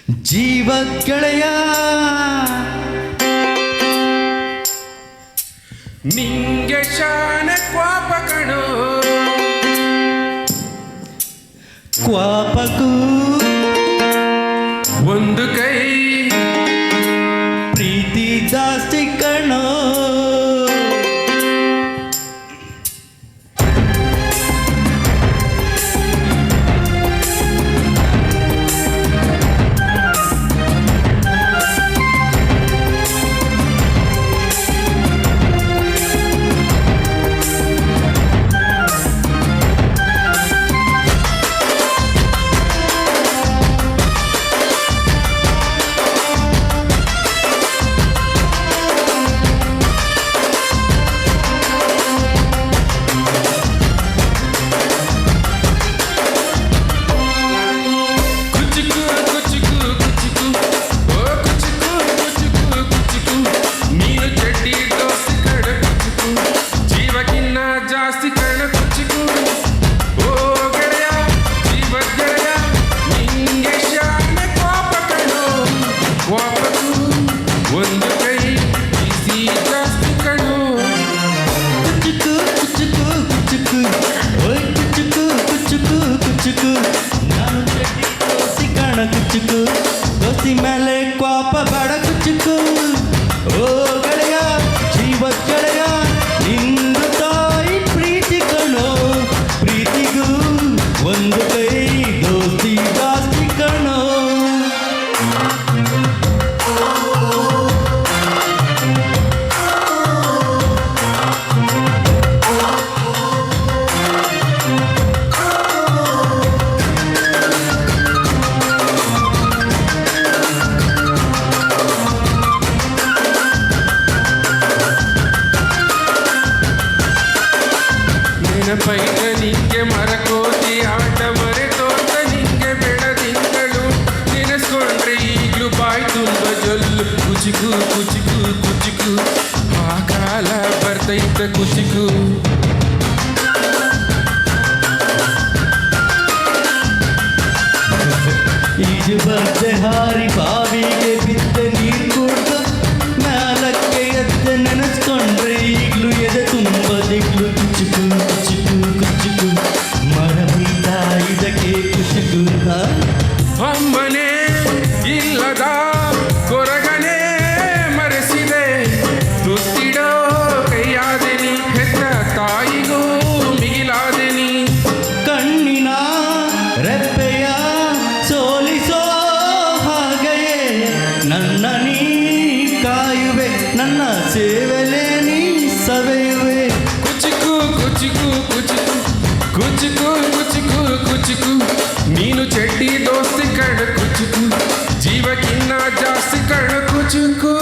ಜೀವ ಗೆಳೆಯ ನಿಂಗೆ ಶಾನ ಕ್ವಾಪ ಕಣೋ ಕ್ವಾಪಕ್ಕೂ ಒಂದು ಕೈ ಪ್ರೀತಿ ಜಾಸ್ತಿ ಕಣೋ ಜಾಸ್ತಿ ಕಣ ಕುಚಿಕು ಓ ಗೆಳೆಯ ಜೀವ ಗೆಳೆಯ ನಿಂಗೆ ಶಾನ ಕ್ವಾಪ ಕಣೋ ಕ್ವಾಪಕ್ಕೂ ಒಂದು ಕೈ ಬಿಸಿ ಜಾಸ್ತಿ ಕಣೋ ಕುಚುಕು ಕುಚುಕು ಕುಚುಕು ಓಯ್ ಕುಚುಕು ಕುಚುಕು ಕುಚುಕು ನಾನು ಚಡ್ಡಿ ದೋಸ್ತಿ ಕಣ ಕುಚುಕು ದೋಸ್ತಿ ಮೇಲೆ ಕ್ವಾಪ ಬೇಡ ಕುಚುಕು ಓ ಗೆಳೆಯ ಜೀವ ಗೆಳೆಯ ನಿಂದು ತಾಯಿ ಪ್ರೀತಿ ಕಣೋ ಪ್ರೀತಿಗೂ ಒಂದು ಕೈ ದೋಸ್ತಿ ಜಾಸ್ತಿ ಕಣೋ ನೆನಪೈತ ನಿಂಗೆ ಮರಕೋತಿ ಆಟ ಮರೆತೋತ ನಿಂಗೆ ಬೆಳದಿಂಗಳು ನೆನೆಸ್ಕೊಂಡ್ರೆ ಈಗ್ಲೂ ಬಾಯಿ ತುಂಬ ಜೊಲ್ಲು ಕುಚಿಕು ಕುಚಿಕು ಕುಚಿಕು ಆ ಕಾಲ ಬರ್ತೈತ ಕುಚಿಕು ಈಜು ಬರ್ದೆ ಹಾರಿ ಬಾವಿಗೆ ಬಿದ್ದ ನೀರು ಕುಡ್ದು ಮ್ಯಾಲಕ್ಕೆ ಎದ್ದ ನೆನೆಸ್ಕೊಂಡ್ರೆ ಈಗ್ಲೂ ಎದೆ ತುಂಬ ದಿಗ್ಲು ಕುಚುಕು ಕುಚುಕು ಕುಚುಕು ಮರ ಬೀತ ಇದಕ್ಕೆ ಕುಚುಕು ಅಮ್ಮನೇ ಇಲ್ಲದ ಕೊರಗನೆ ಮರೆಸಿದೆ ತುತ್ತಿಡೋ ಕೈಯಾದೆನಿ ಹೆತ್ತ ತಾಯಿಗೂ ಮಿಗಿಲಾದೆನಿ ಕಣ್ಣಿನ ರೆಪ್ಪೆಯ ಸೋಲಿಸೋ ಹಾಗೆಯೇ ನನ್ನ ನೀ ಕಾಯುವೆ ನನ್ನ ಸೇವೆಲೆ ನೀ ಸವೆಯುವೆ ಕುಚಿಕು ಕುಚಿಕು ಕುಚಿಕು ಕುಚಿಕು ಕುಚಿಕು ಕುಚಿಕು ನೀನು ಚಡ್ಡಿ ದೋಸ್ತಿ ಕಣ ಕುಚಿಕು ಜೀವಕ್ಕಿನ್ನ ಜಾಸ್ತಿ ಕಣ ಕುಚಿಕು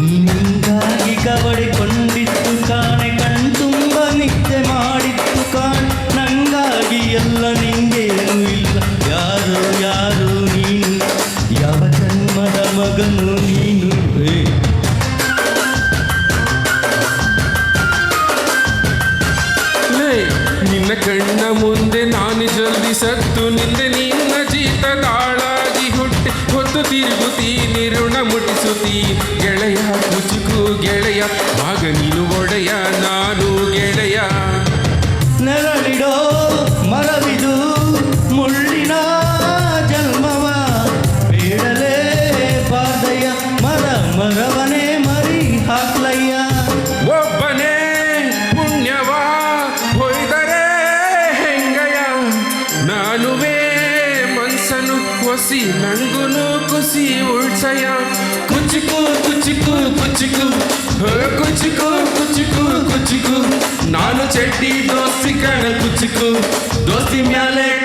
ನಿಂಗಾಗಿ ಕವಡಿಕೊಂಡಿತ್ತು ಕಾಣೆ ಕಣ್ತುಂಬ ನಿದ್ದೆ ಮಾಡಿತ್ತು ಕಾಣೆ ನಂಗಾಗಿ ಎಲ್ಲ ನಿಂಗೇನು ಇಲ್ಲ ಯಾರು ಯಾರು ನೀನು ಯಾವ ಜನ್ಮದ ಮಗನು ನೀನು ನಿನ್ನ ಕಣ್ಣ ಮುಂದೆ ನಾನು ಜಲ್ದಿ ಸತ್ತು ನಿಂದೆ ನಿನ್ನ ಜೀತದಾಳಾಗಿ ಹುಟ್ಟಿ ಹೊತ್ತು ತಿರುಗುತ್ತೀನಿ ಋಣ ಮುಟ್ಟಿಸುತ್ತೀ ಗೆಳೆಯ ಕುಚುಕು ಗೆಳೆಯ ಆಗ ನೀನು ಒಡೆಯ ನಾನು ಗೆಳೆಯ ನೆರಳಿಡೋ ಮರವಿದು ಮುಳ್ಳಿನ ಜನ್ಮವ ಬೇಡಲೇ ಬಾದಯ್ಯ ಮರ ಮರವನೇ ಮರಿ ಹಾಕ್ಲಯ್ಯ ಒಬ್ಬನೇ ಪುಣ್ಯವ ಹೊಯ್ದರೆ ಹೆಂಗಯ್ಯ ನಾನುವೇ ಮನ್ಸನು ಹೊಸಿ ನಂಗುನು ಕುಸಿ ಉಳ್ಸಯ್ಯ ಕುಚಿಕು ಕುಚಿಕು ಕುಚಿಕು ಕುಚಿಕು ಕುಚಿಕು ಕುಚಿಕು ನಾನು ಚಡ್ಡಿ ದೋಸ್ತಿ ಕಣ ಕುಚಿಕು ತುಳಸಿ ಮ್ಯಾಲೆ